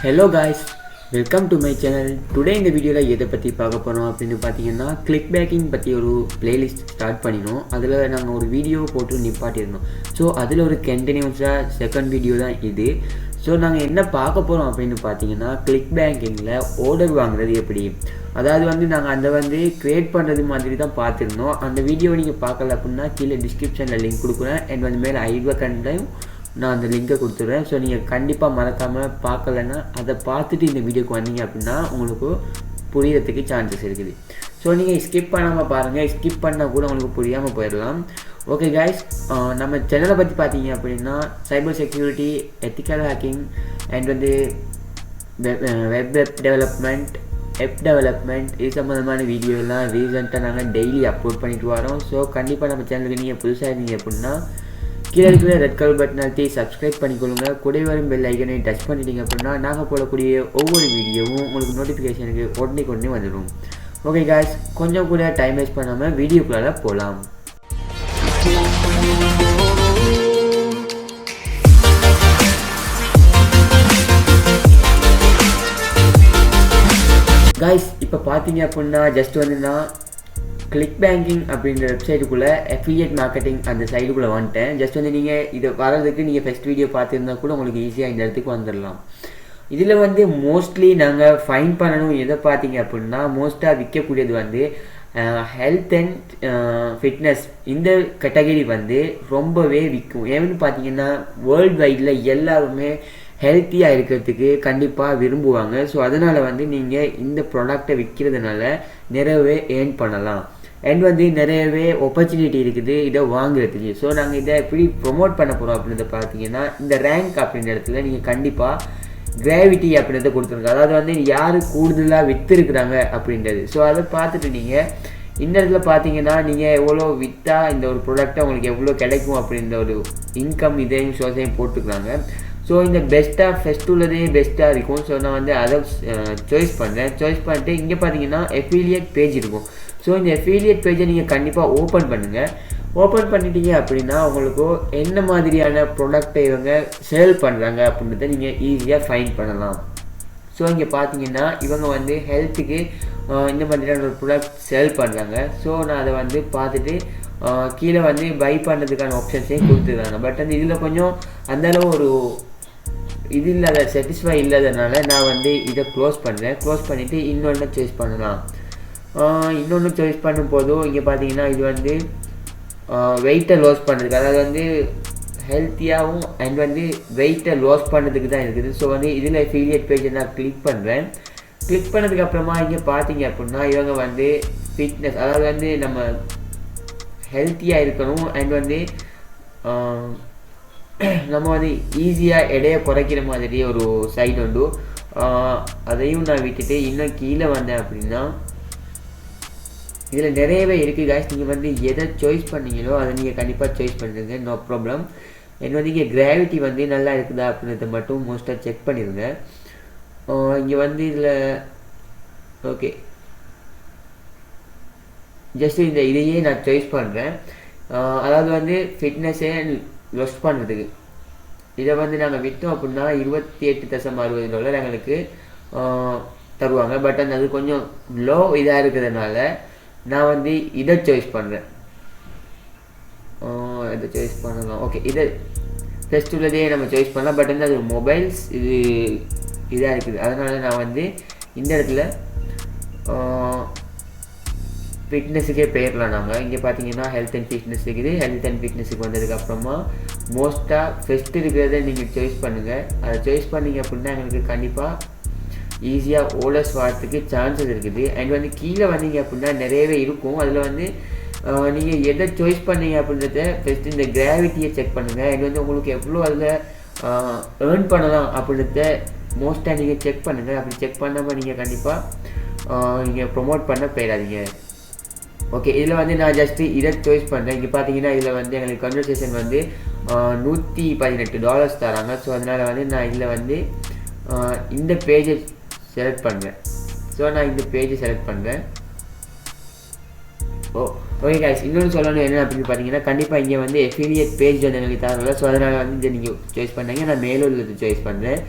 Hello guys, welcome to my channel. Today இந்த வீடியோவில் எதை பற்றி பார்க்க போகிறோம் அப்படின்னு பார்த்தீங்கன்னா ClickBanking பற்றி ஒரு பிளேலிஸ்ட் ஸ்டார்ட் பண்ணினோம். அதில் நாங்கள் ஒரு வீடியோ போட்டு நிப்பாட்டியிருந்தோம். ஸோ அதில் ஒரு கண்டினியூஸாக செகண்ட் வீடியோ தான் இது. ஸோ நாங்கள் என்ன பார்க்க போகிறோம் அப்படின்னு பார்த்தீங்கன்னா ClickBankingல ஆர்டர் வாங்குறது எப்படி, அதாவது நாங்கள் அதை க்ரியேட் பண்ணுறது மாதிரி தான் பார்த்துருந்தோம். அந்த வீடியோவை நீங்கள் பார்க்கல அப்படின்னா கீழே டிஸ்கிரிப்ஷனில் லிங்க் கொடுக்குறேன். அண்ட் மேலே ஐடியாக்கண்டையும் நான் அந்த லிங்கை கொடுத்துட்றேன். ஸோ நீங்கள் கண்டிப்பாக மறக்காமல் பார்க்கலன்னா அதை பார்த்துட்டு இந்த வீடியோக்கு வந்தீங்க அப்படின்னா உங்களுக்கு புரியறதுக்கு சான்சஸ் இருக்குது. ஸோ நீங்கள் ஸ்கிப் பண்ணாமல் பாருங்கள், ஸ்கிப் பண்ணால் கூட உங்களுக்கு புரியாமல் போயிடலாம். ஓகே கைஸ், நம்ம சேனலை பற்றி பார்த்தீங்க அப்படின்னா cyber security, ethical hacking and web development, இது சம்மந்தமான வீடியோ எல்லாம் ரீசெண்டாக நாங்கள் டெய்லி அப்லோட் பண்ணிட்டு வரோம். ஸோ கண்டிப்பாக நம்ம சேனலுக்கு நீங்கள் புதுசாக இருந்தீங்க அப்படின்னா கீழே இருக்கிற ரெட் கலர் பட்டன் அழுத்தி சப்ஸ்கிரைப் பண்ணிக்கொள்ளுங்க. கூட வரும் பெல் ஐக்கனை டச் பண்ணிட்டீங்க அப்படின்னா நாங்கள் போடக்கூடிய ஒவ்வொரு வீடியோவும் உங்களுக்கு நோட்டிஃபிகேஷனுக்கு உடனே வந்துடும். ஓகே காய்ஸ், கொஞ்சம் கூட டைம் வேஸ்ட் பண்ணாமல் வீடியோக்குள்ளார போகலாம். காய்ஸ், இப்போ பார்த்தீங்க அப்படின்னா ஜஸ்ட் நான் ClickBanking அப்படின்ற வெப்சைட்டுக்குள்ளே அஃபிலியேட் மார்க்கெட்டிங் அந்த சைடுக்குள்ளே வந்துட்டேன். ஜஸ்ட் நீங்கள் இது வரதுக்கு நீங்கள் ஃபஸ்ட் வீடியோ பார்த்துருந்தா கூட உங்களுக்கு ஈஸியாக இந்த இடத்துக்கு வந்துடலாம். இதில் மோஸ்ட்லி நாங்கள் ஃபைன் பண்ணணும் எதை பார்த்தீங்க அப்படின்னா மோஸ்ட்டாக விற்கக்கூடியது ஹெல்த் அண்ட் ஃபிட்னஸ். இந்த கேட்டகரி ரொம்பவே விற்கும். ஏன்னு பார்த்தீங்கன்னா வேர்ல்டு வைடில் எல்லாருமே ஹெல்த்தியாக இருக்கிறதுக்கு கண்டிப்பாக விரும்புவாங்க. ஸோ அதனால் நீங்கள் இந்த ப்ராடக்டை விற்கிறதுனால நிறையவே ஏர்ன் பண்ணலாம். அண்ட் நிறையவே ஆப்பர்ச்சுனிட்டி இருக்குது இதை வாங்குறதுக்கு. ஸோ நாங்கள் இதை எப்படி ப்ரொமோட் பண்ண போகிறோம் அப்படின்றத பார்த்தீங்கன்னா இந்த ரேங்க் அப்படின்ற இடத்துல நீங்கள் கண்டிப்பாக கிராவிட்டி அப்படின்றத கொடுத்துருங்க. அதாவது யார் கூடுதலாக விற்றுருக்குறாங்க அப்படின்றது. ஸோ அதை பார்த்துட்டு நீங்கள் இந்த இடத்துல பார்த்தீங்கன்னா நீங்கள் எவ்வளோ விற்றா இந்த ஒரு ப்ராடக்டை உங்களுக்கு எவ்வளோ கிடைக்கும் அப்படின்ற ஒரு இன்கம் இதையும் சோர்ஸையும் போட்டுக்கிறாங்க. ஸோ இந்த ஃபஸ்ட் உள்ளதே பெஸ்ட்டாக இருக்கும். ஸோ நான் அதை சாய்ஸ் பண்ணிட்டு இங்கே பார்த்தீங்கன்னா அஃபிலியேட் பேஜ் இருக்கும். ஸோ இந்த அஃபிலியேட் பேஜை நீங்கள் கண்டிப்பாக ஓப்பன் பண்ணுங்கள். ஓப்பன் பண்ணிட்டீங்க அப்படின்னா உங்களுக்கு என்ன மாதிரியான ப்ராடக்டை இவங்க சேல் பண்ணுறாங்க அப்படின்றத நீங்கள் ஈஸியாக ஃபைண்ட் பண்ணலாம். ஸோ இங்கே பார்த்தீங்கன்னா இவங்க ஹெல்த்துக்கு இந்த மாதிரியான ஒரு ப்ராடக்ட் சேல் பண்ணுறாங்க. ஸோ நான் அதை பார்த்துட்டு கீழே பை பண்ணுறதுக்கான ஆப்ஷன்ஸையும் கொடுத்துருக்காங்க. பட் இதில் கொஞ்சம் அந்தளவு ஒரு இது இல்லாத சாட்டிஸ்ஃபை இல்லாதனால நான் இதை க்ளோஸ் பண்ணிவிட்டு இன்னொன்று சாய்ஸ் பண்ணலாம். இன்னொன்று சாய்ஸ் பண்ணும்போதும் இங்கே பார்த்தீங்கன்னா இது வெயிட்டை லாஸ் பண்ணுறதுக்கு, அதாவது ஹெல்த்தியாகவும் அண்ட் வெயிட்டை லாஸ் பண்ணுறதுக்கு தான் இருக்குது. ஸோ இதில் அஃபிலியேட் பேஜை நான் கிளிக் பண்ணதுக்கு அப்புறமா இங்கே பார்த்தீங்க அப்படின்னா இவங்க ஃபிட்னஸ், அதாவது நம்ம ஹெல்த்தியாக இருக்கணும் அண்ட் நம்ம ஈஸியாக எடையை குறைக்கிற மாதிரி ஒரு சைட் உண்டு. அதையும் நான் விட்டுட்டு இன்னும் கீழே வந்தேன் அப்படின்னா இதில் நிறையவே இருக்குது காய்ஸ். நீங்கள் எதை சாய்ஸ் பண்ணீங்களோ அதை நீங்கள் கண்டிப்பாக சாய்ஸ் பண்ணுறீங்க, நோ ப்ராப்ளம். என்ன இங்கே கிராவிட்டி நல்லா இருக்குதா அப்படின்றத மட்டும் மோஸ்ட்டாக செக் பண்ணிடுங்க. இங்கே இதில் ஓகே, ஜஸ்ட் இதையே நான் சாய்ஸ் பண்ணுறேன். அதாவது ஃபிட்னஸே லாஸ் பண்ணுறதுக்கு இதை நாங்கள் விற்றோம் அப்படின்னா $28.60 எங்களுக்கு தருவாங்க. பட் அது கொஞ்சம் லோ இதாக இருக்கிறதுனால நான் இதை சாய்ஸ் பண்ணுறேன். இதை சாய்ஸ் பண்ணலாம். ஓகே, இதை ஃபஸ்ட் உள்ளதே நம்ம சாய்ஸ் பண்ணலாம். பட் அது மொபைல்ஸ் இதாக இருக்குது. அதனால் நான் இந்த இடத்துல ஃபிட்னஸுக்கே போயிடலாம். நாங்கள் இங்கே பார்த்தீங்கன்னா ஹெல்த் அண்ட் ஃபிட்னஸ் இருக்குது. ஹெல்த் அண்ட் ஃபிட்னஸுக்கு வந்ததுக்கப்புறமா மோஸ்ட்டாக ஃபஸ்ட் இருக்கிறத நீங்கள் சாய்ஸ் பண்ணுங்கள். அதை சாய்ஸ் பண்ணிங்க அப்படின்னா எங்களுக்கு கண்டிப்பாக ஈஸியாக ஓலஸ் வரத்துக்கு சான்சஸ் இருக்குது. அண்ட் கீழே வந்தீங்க அப்படின்னா நிறையவே இருக்கும். அதில் நீங்கள் எதை சாய்ஸ் பண்ணீங்க அப்படின்றத ஃபஸ்ட்டு இந்த கிராவிட்டியை செக் பண்ணுங்கள். அண்ட் உங்களுக்கு எவ்வளோ அதில் ஏர்ன் பண்ணலாம் அப்படின்றத மோஸ்ட்டாக நீங்கள் செக் பண்ணுங்கள். அப்படி செக் பண்ணாமல் நீங்கள் கண்டிப்பாக நீங்கள் ப்ரொமோட் பண்ண போயிடாதீங்க. ஓகே, இதில் நான் ஜஸ்ட்டு இதை சாய்ஸ் பண்ணுறேன். இங்கே பார்த்தீங்கன்னா இதில் எங்களுக்கு கன்வர்சேஷன் $118 தராங்க. ஸோ அதனால் நான் இதில் இந்த பேஜை செலக்ட் பண்ணுறேன். ஸோ நான் இந்த பேஜை செலக்ட் பண்ணுறேன். ஓகே கைஸ், இன்னொன்று சொல்லணும் என்ன அப்படின்னு பார்த்தீங்கன்னா, கண்டிப்பாக இங்கே வந்து எஃபிலியேட் பேஜ் வந்து எங்களுக்கு தரல. ஸோ அதனால் வந்து இதை நீங்கள் சாய்ஸ் பண்ணீங்க, நான் மேலும் உள்ளது சாய்ஸ் பண்ணுறேன்.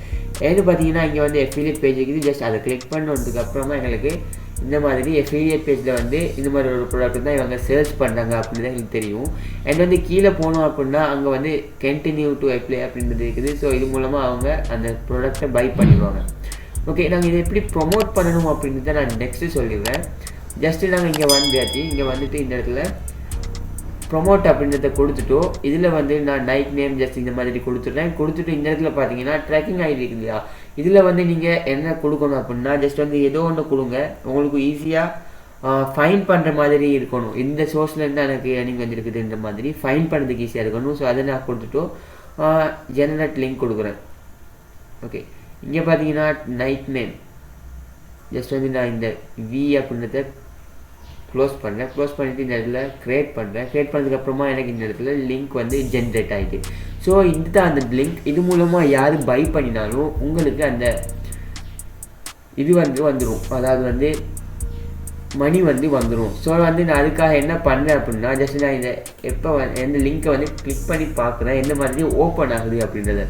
எது பார்த்தீங்கன்னா இங்கே வந்து எஃபிலியேட் பேஜ் இருக்குது. ஜஸ்ட் அதை கிளிக் பண்ணதுக்கு அப்புறமா எங்களுக்கு இந்த மாதிரி எஃபிலியேட் பேஜில் வந்து இந்த மாதிரி ஒரு ப்ராடக்ட் தான் இவங்க சேல்ஸ் பண்ணுறாங்க அப்படின்னு தான் எங்களுக்கு தெரியும். அண்ட் வந்து கீழே போனோம் அப்படின்னா அங்கே வந்து கண்டினியூ டு அப்ளை அப்படின்றது இருக்குது. ஸோ இது மூலமாக அவங்க அந்த ப்ராடக்ட்டை பை பண்ணிடுவாங்க. ஓகே, நாங்கள் இதை எப்படி ப்ரொமோட் பண்ணணும் அப்படின்றத நான் நெக்ஸ்ட்டு சொல்லிடுறேன். ஜஸ்ட்டு நாங்கள் இங்கே வந்தாச்சு. இங்கே வந்துட்டு இந்த இடத்துல ப்ரொமோட் அப்படின்றத கொடுத்துட்டோம். இதில் வந்து நான் நைக் நேம் ஜஸ்ட் இந்த மாதிரி கொடுத்துட்றேன். கொடுத்துட்டு இந்த இடத்துல பார்த்தீங்கன்னா ட்ராக்கிங் ஐடி இருக்கு இல்லையா, இதில் வந்து நீங்கள் என்ன கொடுக்கணும் அப்படின்னா ஜஸ்ட் வந்து ஏதோ ஒன்று கொடுங்க. உங்களுக்கு ஈஸியாக ஃபைன் பண்ணுற மாதிரி இருக்கணும். இந்த சோர்ஸ்லேருந்து எனக்கு ஏர்னிங் வந்துருக்குது, இந்த மாதிரி ஃபைன் பண்ணுறதுக்கு ஈஸியாக இருக்கணும். ஸோ அதை நான் கொடுத்துட்டோம். ஜெனரேட் லிங்க் கொடுக்குறேன். ஓகே, இங்கே பார்த்தீங்கன்னா நைக் நேம் ஜஸ்ட் வந்து நான் இந்த வி அப்படின்றத க்ளோஸ் பண்ணுறேன். க்ளோஸ் பண்ணிவிட்டு இந்த இடத்துல க்ரியேட் பண்ணுறேன். க்ரியேட் பண்ணதுக்கப்புறமா எனக்கு இந்த இடத்துல லிங்க் வந்து ஜென்ரேட் ஆகிட்டு. ஸோ இதுதான் அந்த லிங்க். இது மூலமாக யார் பை பண்ணினாலும் உங்களுக்கு அந்த இது வந்து வந்துடும், அதாவது வந்து மணி வந்து வந்துடும். ஸோ வந்து நான் அதுக்காக என்ன பண்ணுறேன் அப்படின்னா ஜஸ்ட் நான் இதை எப்போ எந்த லிங்க்கை வந்து கிளிக் பண்ணி பார்க்குறேன் எந்த மாதிரி ஓப்பன் ஆகுது அப்படின்றத.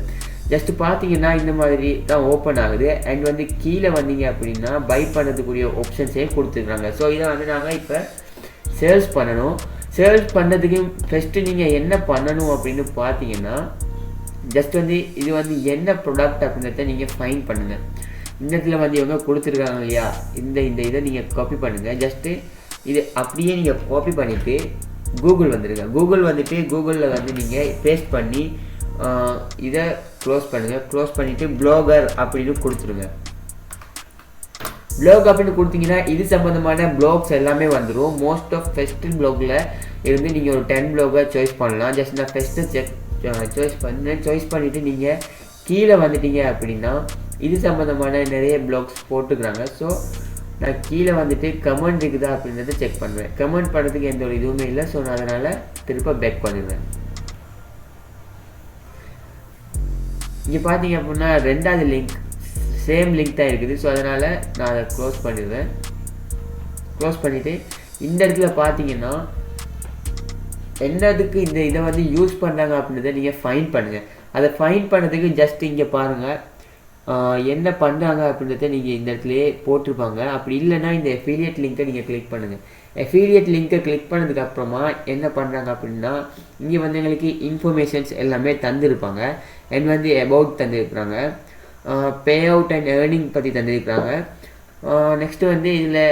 ஜஸ்ட் பார்த்தீங்கன்னா இந்த மாதிரி தான் ஓப்பன் ஆகுது. அண்ட் வந்து கீழே வந்தீங்க அப்படின்னா பை பண்ணுறதுக்குரிய ஆப்ஷன்ஸே கொடுத்துருக்காங்க. ஸோ இதை வந்து நாங்கள் இப்போ சேல்ஸ் பண்ணணும். சேல்ஸ் பண்ணுறதுக்கு ஃபஸ்ட்டு நீங்கள் என்ன பண்ணணும் அப்படின்னு பார்த்தீங்கன்னா ஜஸ்ட் வந்து இது வந்து என்ன ப்ராடக்ட் அப்படின்றத நீங்கள் ஃபைன் பண்ணுங்கள். இந்த இடத்துல வந்து இவங்க கொடுத்துருக்காங்க இல்லையா, இந்த இதை நீங்கள் காப்பி பண்ணுங்கள். ஜஸ்ட்டு இது அப்படியே நீங்கள் காப்பி பண்ணிவிட்டு கூகுள் வந்துடுங்க. கூகுள் வந்துட்டு கூகுளில் வந்து நீங்கள் பேஸ்ட் பண்ணி இதை க்ளோஸ் பண்ணுங்கள். க்ளோஸ் பண்ணிவிட்டு ப்ளாகர் அப்படின்னு கொடுத்துருங்க. ப்ளாக் அப்படின்னு கொடுத்தீங்கன்னா இது சம்மந்தமான ப்ளாக்ஸ் எல்லாமே வந்துடும். மோஸ்ட் ஆஃப் ஃபஸ்ட்டு ப்ளாகில் இருந்து நீங்கள் ஒரு 10 ப்ளாகை சாய்ஸ் பண்ணலாம். ஜஸ்ட் நான் ஃபஸ்ட்டு சாய்ஸ் பண்ணிவிட்டு நீங்கள் கீழே வந்துட்டீங்க அப்படின்னா இது சம்மந்தமான நிறைய ப்ளாக்ஸ் போட்டுக்கிறாங்க. ஸோ நான் கீழே வந்துட்டு கமெண்ட் இருக்குதா அப்படின்றத செக் பண்ணுவேன். கமெண்ட் பண்ணுறதுக்கு எந்த ஒரு இதுவுமே இல்லை. ஸோ நான் அதனால் திருப்ப பேக் பண்ணிடுவேன். இங்கே பார்த்தீங்க அப்படின்னா ரெண்டாவது லிங்க் சேம் லிங்க் தான் இருக்குது. ஸோ அதனால் நான் அதை க்ளோஸ் பண்ணிடுவேன். க்ளோஸ் பண்ணிவிட்டு இந்த இடத்துல பார்த்தீங்கன்னா என்னதுக்கு இந்த இதை வந்து யூஸ் பண்ணுறாங்க அப்படின்றத நீங்கள் ஃபைன் பண்ணுங்கள். அதை ஃபைன் பண்ணுறதுக்கு ஜஸ்ட் இங்கே பாருங்கள் என்ன பண்ணுறாங்க அப்படின்றத நீங்கள் இந்த இடத்துலையே போட்டிருப்பாங்க. அப்படி இல்லைன்னா இந்த எஃபிலியேட் லிங்க்கை நீங்கள் கிளிக் பண்ணுங்கள். எஃபிலியேட் லிங்க்கை கிளிக் பண்ணதுக்கப்புறமா என்ன பண்ணுறாங்க அப்படின்னா இங்கே வந்து எங்களுக்கு இன்ஃபர்மேஷன்ஸ் எல்லாமே தந்துருப்பாங்க. அண்ட் வந்து அபவுட் தந்துருக்குறாங்க, பே அவுட் அண்ட் ஏர்னிங் பற்றி தந்துருக்குறாங்க. நெக்ஸ்ட்டு வந்து இதில்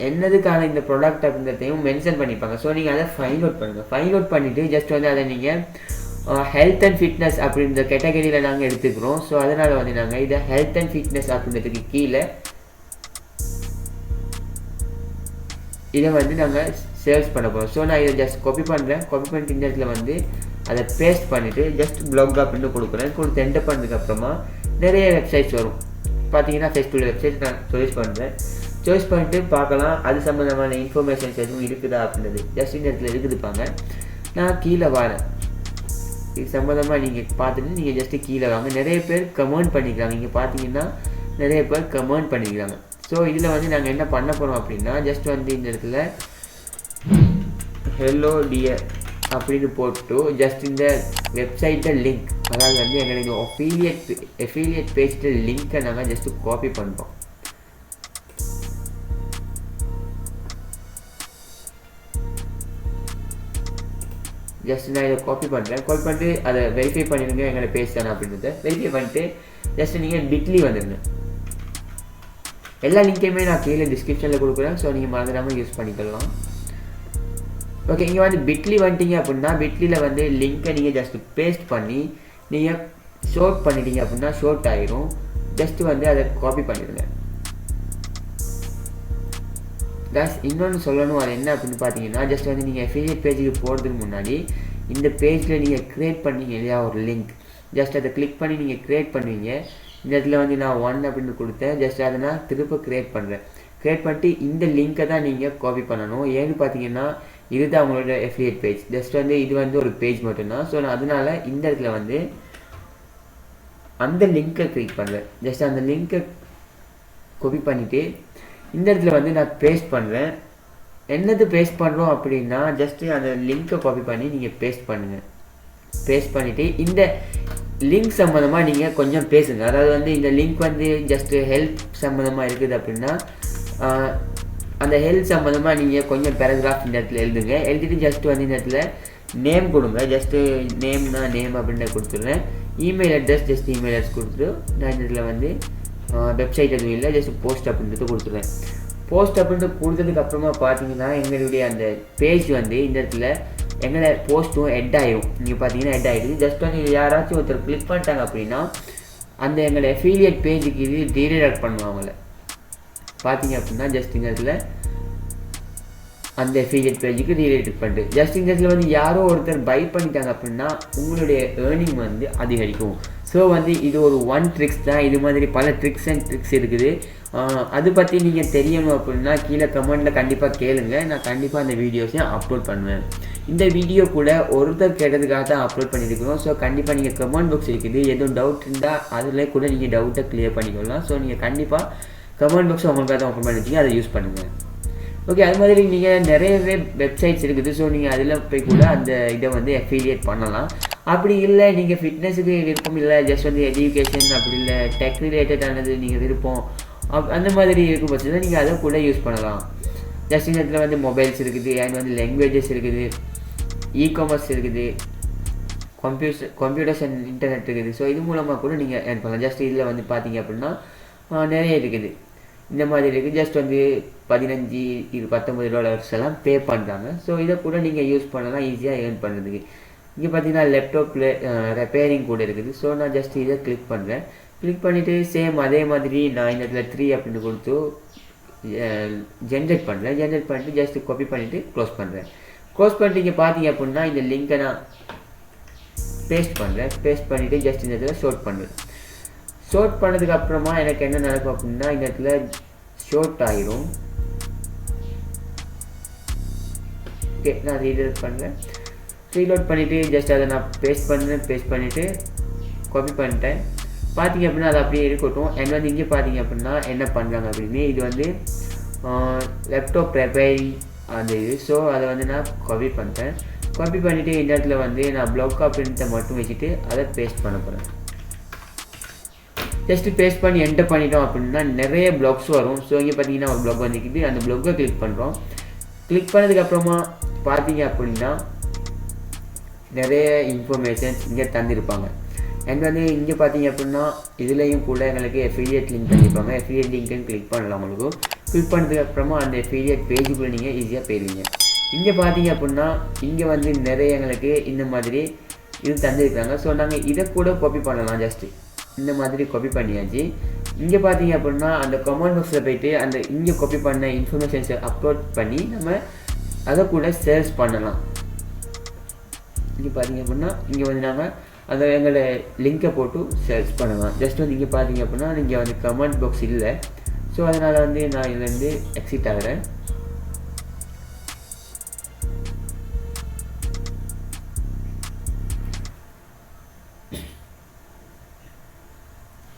என்னதுக்கான இந்த ப்ராடக்ட் அப்படின்றதையும் மென்ஷன் பண்ணியிருப்பாங்க. ஸோ நீங்கள் அதை ஃபைண்ட் அவுட் பண்ணுங்கள். ஃபைண்ட் அவுட் பண்ணிவிட்டு ஜஸ்ட் வந்து அதை நீங்கள் ஹெல்த் அண்ட் ஃபிட்னஸ் அப்படின்ற கேட்டகரியில் நாங்கள் எடுத்துக்கிறோம். ஸோ அதனால் வந்து நாங்கள் இதை ஹெல்த் அண்ட் ஃபிட்னஸ் அப்படின்றதுக்கு கீழே இதை வந்து நாங்கள் சேல்ஸ் பண்ண போகிறோம். ஸோ நான் இதை ஜஸ்ட் காப்பி பண்ணுறேன். காப்பி பண்ணிட்டு இந்த இடத்துல வந்து அதை பேஸ்ட் பண்ணிவிட்டு ஜஸ்ட் ப்ளாக் அப்படின்னு கொடுக்குறேன். கொடுத்து என்டர் பண்ணதுக்கப்புறமா நிறைய வெப்சைட்ஸ் வரும். பார்த்தீங்கன்னா ஃபெஸ்டிவல் வெப்சைட் நான் சாய்ஸ் பண்ணுறேன். சாய்ஸ் பண்ணிட்டு பார்க்கலாம் அது சம்மந்தமான இன்ஃபர்மேஷன்ஸ் எதுவும் இருக்குதா அப்படின்றது. ஜஸ்ட் இந்த இடத்துல இருக்குதுப்பாங்க. நான் கீழே வரேன். இது சம்மந்தமாக நீங்கள் பார்த்துட்டு நீங்கள் ஜஸ்ட்டு கீழே வாங்க. நிறைய பேர் கமெண்ட் பண்ணிக்கிறாங்க. இங்கே பார்த்தீங்கன்னா நிறைய பேர் கமெண்ட் பண்ணிக்கிறாங்க. ஸோ இதில் வந்து நாங்கள் என்ன பண்ண போகிறோம் அப்படின்னா ஜஸ்ட் வந்து இந்த இடத்துல ஹெலோ டியர் அப்படின்னு போட்டு ஜஸ்ட் இந்த வெப்சைட்டை லிங்க், அதாவது வந்து எங்களுக்கு எஃபிலியேட் பேஜ்ட லிங்க்கை நாங்கள் ஜஸ்ட்டு காப்பி பண்ணுறோம். ஜஸ்ட் நான் இதை காப்பி பண்ணுறேன். காப்பி பண்ணிட்டு அதை வெரிஃபை பண்ணிடுங்க எங்களை பேஜ் தானே அப்படின்றத வெரிஃபை பண்ணிட்டு ஜஸ்ட் நீங்கள் பிட்லி வந்துடுங்க. எல்லா லிங்க்கையுமே நான் கீழே டிஸ்கிரிப்ஷனில் கொடுக்குறேன். ஸோ நீங்கள் மறந்துடாமல் யூஸ் பண்ணிக்கலாம். ஓகே, இங்கே வந்து பிட்லி வந்துட்டீங்க அப்படின்னா பிட்லியில் வந்து லிங்க்கை நீங்கள் ஜஸ்ட் பேஸ்ட் பண்ணி நீங்கள் ஷோட் பண்ணிட்டீங்க அப்படின்னா ஷோட் ஆகிடும். ஜஸ்ட்டு வந்து அதை காப்பி பண்ணிடுங்க. ப்ளஸ் இன்னொன்று சொல்லணும், அது என்ன அப்படின்னு பார்த்தீங்கன்னா ஜஸ்ட் வந்து நீங்கள் எஃபிலியேட் பேஜுக்கு போகிறதுக்கு முன்னாடி இந்த பேஜில் நீங்கள் க்ரியேட் பண்ணீங்க இல்லையா ஒரு லிங்க், ஜஸ்ட் அதை கிளிக் பண்ணி நீங்கள் க்ரியேட் பண்ணுவீங்க. இந்த இடத்துல வந்து நான் 1 அப்படின்னு கொடுத்தேன். ஜஸ்ட் அதை நான் திரும்ப க்ரியேட் பண்ணுறேன். க்ரியேட் பண்ணிட்டு இந்த லிங்க்கை தான் நீங்கள் காப்பி பண்ணணும். ஏன்னு பார்த்தீங்கன்னா இதுதான் அவங்களோட எஃபிலியேட் பேஜ். ஜஸ்ட் வந்து இது வந்து ஒரு பேஜ் மட்டும்தான். ஸோ நான் அதனால் இந்த இடத்துல வந்து அந்த லிங்க்கை கிளிக் பண்ணுறேன். ஜஸ்ட் அந்த லிங்க்கை காப்பி பண்ணிவிட்டு இந்த இடத்துல வந்து நான் பேஸ்ட் பண்ணுறேன். என்னது பேஸ்ட் பண்ணுறோம் அப்படின்னா ஜஸ்ட்டு அந்த லிங்க்கை காப்பி பண்ணி நீங்கள் பேஸ்ட் பண்ணுங்கள். பேஸ்ட் பண்ணிவிட்டு இந்த லிங்க் சம்மந்தமாக நீங்கள் கொஞ்சம் பேசுங்க. அதாவது வந்து இந்த லிங்க் வந்து ஜஸ்ட்டு ஹெல்ப் சம்மந்தமாக இருக்குது அப்படின்னா அந்த ஹெல்ப் சம்மந்தமாக நீங்கள் கொஞ்சம் பேராகிராஃப் இந்த இடத்துல எழுதுங்க. எழுதிட்டு ஜஸ்ட்டு வந்து இந்த இடத்துல நேம் கொடுங்க. ஜஸ்ட்டு நேம்னா நேம் அப்படின்னு கொடுத்துட்றேன். Email address just email address கொடுத்துட்டு நான் இந்த இடத்துல வந்து வெப்சைட் எதுவும் இல்லை, ஜஸ்ட் போஸ்ட் அப்படின்றது கொடுத்துருவேன். போஸ்ட் அப்படின்ட்டு கொடுத்ததுக்கு அப்புறமா பார்த்தீங்கன்னா எங்களுடைய அந்த பேஜ் வந்து இந்த இடத்துல எங்களை போஸ்ட்டும் ஹெட் ஆகிடும். நீங்கள் பார்த்தீங்கன்னா ஹெட் ஆகிடுது. ஜஸ்ட் வந்து யாராச்சும் ஒருத்தர் கிளிக் பண்ணிட்டாங்க அப்படின்னா அந்த எங்களை அஃபிலியேட் பேஜுக்கு இது ரீடைரக்ட் பண்ணுவாங்கள்ல. பார்த்தீங்க அப்படின்னா ஜஸ்ட் இந்த இடத்துல அந்த அஃபிலியேட் பேஜுக்கு ரீடைரக்ட் பண்ணிட்டு ஜஸ்ட் இந்த இடத்துல வந்து யாரோ ஒருத்தர் பை பண்ணிட்டாங்க அப்படின்னா உங்களுடைய ஏர்னிங் வந்து அதிகரிக்கும். ஸோ வந்து இது ஒரு ஒன் ட்ரிக்ஸ் தான். இது மாதிரி பல ட்ரிக்ஸ் அண்ட் ட்ரிக்ஸ் இருக்குது. அது பற்றி நீங்கள் தெரியணும் அப்படின்னா கீழே கமெண்ட்டில் கண்டிப்பாக கேளுங்க. நான் கண்டிப்பாக அந்த வீடியோஸையும் அப்லோட் பண்ணுவேன். இந்த வீடியோ கூட ஒருத்தர் கேட்டதுக்காக தான் அப்லோட் பண்ணியிருக்கிறோம். ஸோ கண்டிப்பாக நீங்கள் கமெண்ட் பாக்ஸ் இருக்குது, எதுவும் டவுட் இருந்தால் அதில் கூட நீங்கள் டவுட்டை கிளியர் பண்ணிக்கலாம். ஸோ நீங்கள் கண்டிப்பாக கமெண்ட் பாக்ஸை உங்களுக்காக தான் ஓப்பன் பண்ணி வச்சுங்க, அதை யூஸ் பண்ணுங்கள். ஓகே, அது மாதிரி நீங்கள் நிறையவே வெப்சைட்ஸ் இருக்குது. ஸோ நீங்கள் அதில் போய் கூட அந்த இதை வந்து அஃபிலியேட் பண்ணலாம். அப்படி இல்லை நீங்கள் ஃபிட்னஸுக்கு விருப்பம் இல்லை, ஜஸ்ட் வந்து எஜுகேஷன் அப்படி இல்லை டெக் ரிலேட்டடானது நீங்கள் விருப்பம் அந்த மாதிரி இருக்கும் பட்சத்தில் நீங்கள் அதை கூட யூஸ் பண்ணலாம். ஜஸ்ட் இந்த இடத்துல வந்து மொபைல்ஸ் இருக்குது, அண்ட் வந்து லாங்குவேஜஸ் இருக்குது, இ-காமர்ஸ் இருக்குது, கம்ப்யூட்டர்ஸ் அண்ட் இன்டர்நெட் இருக்குது. ஸோ இது மூலமாக கூட நீங்கள் ஏர்ன் பண்ணலாம். ஜஸ்ட் இதில் வந்து பார்த்தீங்க அப்படின்னா நிறைய இருக்குது. இந்த மாதிரி இருக்குது. ஜஸ்ட் வந்து $15-19 எல்லாம் பே பண்ணுறாங்க. ஸோ இதை கூட நீங்கள் யூஸ் பண்ணலாம் ஈஸியாக ஏர்ன் பண்ணுறதுக்கு. இங்கே பார்த்தீங்கன்னா லேப்டாப்பில் ரிப்பேரிங் கூட இருக்குது. ஸோ நான் ஜஸ்ட் இதை கிளிக் பண்ணுறேன். கிளிக் பண்ணிவிட்டு சேம் அதே மாதிரி நான் இந்த இடத்துல 3 அப்படின்னு கொடுத்து ஜென்ரேட் பண்ணுறேன். ஜென்ரேட் பண்ணிட்டு ஜஸ்ட் காப்பி பண்ணிவிட்டு க்ளோஸ் பண்ணுறேன். க்ளோஸ் பண்ணிட்டு இங்கே பார்த்தீங்க அப்படின்னா இந்த லிங்க்கை நான் பேஸ்ட் பண்ணுறேன். பேஸ்ட் பண்ணிவிட்டு ஜஸ்ட் இந்த இடத்துல ஷோட் பண்ணுறேன். ஷோட் பண்ணதுக்கு அப்புறமா எனக்கு என்ன நடக்கும் அப்படின்னா இந்த இடத்துல ஷோட் ஆகிரும். ஓகே, நான் ரீலோட் பண்ணுறேன். ரீலோட் பண்ணிவிட்டு ஜஸ்ட் அதை நான் பேஸ்ட் பண்ணுறேன். பேஸ்ட் பண்ணிவிட்டு காப்பி பண்ணிட்டேன். பார்த்தீங்க அப்படின்னா அது அப்படியே இருக்கட்டும். அண்ட் வந்து இங்கே பார்த்தீங்க அப்படின்னா என்ன பண்ணுறாங்க அப்படின்னு இது வந்து லேப்டாப் ரிப்பேரிங் அந்த இது. ஸோ அதை வந்து நான் காப்பி பண்ணிட்டேன். காப்பி பண்ணிவிட்டு இந்த இடத்துல வந்து நான் ப்ளாக் அப்படின்ட்டு மட்டும் வச்சுட்டு அதை பேஸ்ட் பண்ண போகிறேன். ஜஸ்ட்டு பேஸ்ட் பண்ணி என்டர் பண்ணிட்டோம் அப்படின்னா நிறைய ப்ளாக்ஸ் வரும். ஸோ இங்கே பார்த்தீங்கன்னா ஒரு ப்ளாக் வந்துக்குது. அந்த ப்ளாக்கை கிளிக் பண்ணுறோம். கிளிக் பண்ணதுக்கப்புறமா பார்த்தீங்க அப்படின்னா நிறைய இன்ஃபர்மேஷன்ஸ் இங்கே தந்திருப்பாங்க. அண்ட் வந்து இங்கே பார்த்தீங்க அப்படின்னா இதுலேயும் கூட எங்களுக்கு அஃபிலியேட் லிங்க் பண்ணியிருப்பாங்க. அஃபிலியேட் லிங்க்னு கிளிக் பண்ணலாம். உங்களுக்கு கிளிக் பண்ணதுக்கப்புறமா அந்த அஃபிலியேட் பேஜுக்குள்ளே நீங்கள் ஈஸியாக போயிடுவீங்க. இங்கே பார்த்தீங்க அப்படின்னா இங்கே வந்து நிறைய எங்களுக்கு இந்த மாதிரி இது தந்திருக்காங்க. ஸோ நாங்கள் இதை கூட காப்பி பண்ணலாம். ஜஸ்ட்டு இந்த மாதிரி காப்பி பண்ணியாச்சு. இங்கே பார்த்தீங்க அப்படின்னா அந்த கமெண்ட் பாக்ஸில் போய்ட்டு அந்த இங்கே காப்பி பண்ண இன்ஃபர்மேஷன்ஸை அப்லோட் பண்ணி நம்ம அதை கூட சேல்ஸ் பண்ணலாம். இங்கே பார்த்தீங்க அப்படின்னா இங்கே வந்து நாங்கள் அதை எங்களோட லிங்கை போட்டு சேல்ஸ் பண்ணலாம். ஜஸ்ட் வந்து இங்கே பார்த்தீங்க அப்படின்னா இங்கே வந்து கமெண்ட் பாக்ஸ் இல்லை. ஸோ அதனால் வந்து நான் இதுலேருந்து எக்ஸிட் ஆகிறேன்.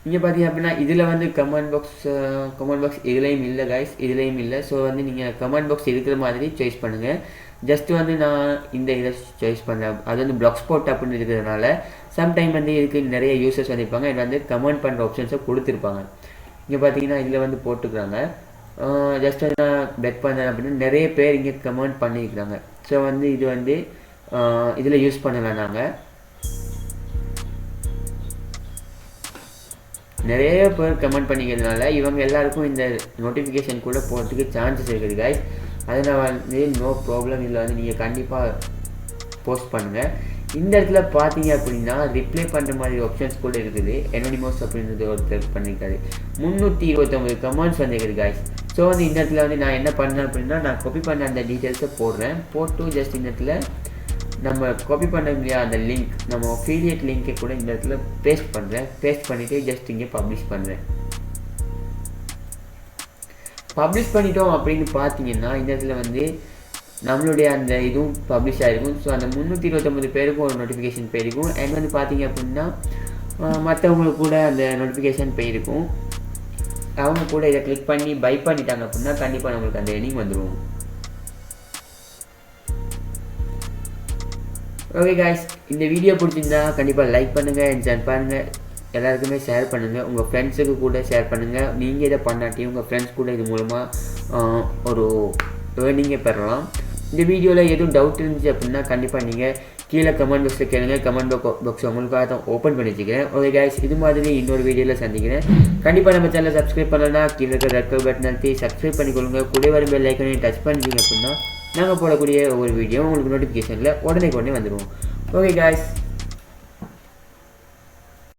இங்கே பார்த்தீங்க அப்படின்னா இதில் வந்து கமெண்ட் பாக்ஸ் இதுலேயும் இல்லை கைஸ், இதுலேயும் இல்லை. ஸோ வந்து நீங்கள் கமெண்ட் பாக்ஸ் இருக்கிற மாதிரி சாய்ஸ் பண்ணுங்கள். ஜஸ்ட் வந்து நான் இந்த இதை சாய்ஸ் பண்ணுறேன். அது வந்து பிளாக் ஸ்பாட் அப்படின்னு இருக்கிறதுனால சம்டைம் வந்து இதுக்கு நிறைய யூசர்ஸ் வந்திருப்பாங்க. இது வந்து கமெண்ட் பண்ணுற ஆப்ஷன்ஸை கொடுத்துருப்பாங்க. இங்கே பார்த்தீங்கன்னா இதில் வந்து போட்டுக்கிறாங்க. ஜஸ்ட் நான் பெட் பண்ணேன் அப்படின்னா நிறைய பேர் இங்கே கமெண்ட் பண்ணியிருக்கிறாங்க. ஸோ வந்து இது வந்து இதில் யூஸ் பண்ணலாம். நாங்கள் நிறைய பேர் கமெண்ட் பண்ணிக்கிறதுனால இவங்க எல்லாருக்கும் இந்த நோட்டிஃபிகேஷன் கூட போகிறதுக்கு சான்சஸ் இருக்குது கைஸ். அதனால் வந்து நோ ப்ராப்ளம். இதில் வந்து நீங்கள் கண்டிப்பாக போஸ்ட் பண்ணுங்கள். இந்த இடத்துல பார்த்தீங்க அப்படின்னா ரிப்ளை பண்ணுற மாதிரி ஆப்ஷன்ஸ் கூட இருக்குது. எனோனிமஸ் அப்படின்றது ஒருத்தர் பண்ணியிருக்காரு. 329 கமெண்ட்ஸ் வந்துருக்குது கைஸ். ஸோ வந்து இந்த இடத்துல வந்து நான் என்ன பண்ணேன் அப்படின்னா நான் காப்பி பண்ண அந்த டீட்டெயில்ஸை போடுறேன். போட்டு ஜஸ்ட் இந்த இடத்துல நம்ம காப்பி பண்ண இல்லையா அந்த லிங்க், நம்ம அஃபிலியேட் லிங்கை கூட இந்த இடத்துல பேஸ்ட் பண்ணுறேன். பேஸ்ட் பண்ணிவிட்டு ஜஸ்ட் இங்கே பப்ளிஷ் பண்ணுறேன். பப்ளிஷ் பண்ணிட்டோம் அப்படின்னு பார்த்தீங்கன்னா இந்த இடத்துல வந்து நம்மளுடைய அந்த இதுவும் பப்ளிஷ் ஆகிருக்கும். ஸோ அந்த 329 பேருக்கும் ஒரு நோட்டிஃபிகேஷன் போயிருக்கும். அண்ட் வந்து பார்த்தீங்க அப்படின்னா மற்றவங்களுக்கு கூட அந்த நோட்டிஃபிகேஷன் போயிருக்கும். அவங்க கூட இதை கிளிக் பண்ணி பை பண்ணிட்டாங்க அப்படின்னா கண்டிப்பாக நம்மளுக்கு அந்த எர்னிங் வந்துடும். ஓகே காய்ஸ், இந்த வீடியோ பிடிச்சிருந்தா கண்டிப்பாக லைக் பண்ணுங்கள் அண்ட் ஷேர் பண்ணுங்கள். எல்லாருக்குமே ஷேர் பண்ணுங்கள், உங்கள் ஃப்ரெண்ட்ஸுக்கு கூட ஷேர் பண்ணுங்கள். நீங்கள் இதை பண்ணாட்டி உங்கள் ஃப்ரெண்ட்ஸ் கூட இது மூலமாக ஒரு ஏர்னிங்கை பெறலாம். இந்த வீடியோவில் எதுவும் டவுட் இருந்துச்சு அப்படின்னா கண்டிப்பாக நீங்கள் கீழே கமெண்ட் பாக்ஸில் கேளுங்க. கமெண்ட் பாக்ஸ் உங்களுக்காக தான் ஓப்பன் பண்ணி வச்சுக்கிறேன். ஓகே காய்ஸ், இது மாதிரி இன்னொரு வீடியோவில் சந்திக்கிறேன். கண்டிப்பாக நம்ம சேனலை சப்ஸ்கிரைப் பண்ணலன்னா கீழே இருக்கிற ரெட் கலர் பட்டன் அழுத்தி சப்ஸ்கிரைப் பண்ணிக்கொள்ளுங்க. கூட வரும் பெல் ஐக்கனையும் டச் பண்ணிட்டீங்க அப்படின்னா நாங்கள் போடக்கூடிய ஒவ்வொரு வீடியோ உங்களுக்கு நோட்டிஃபிகேஷனில் உடனே வந்துடுவோம். Okay guys.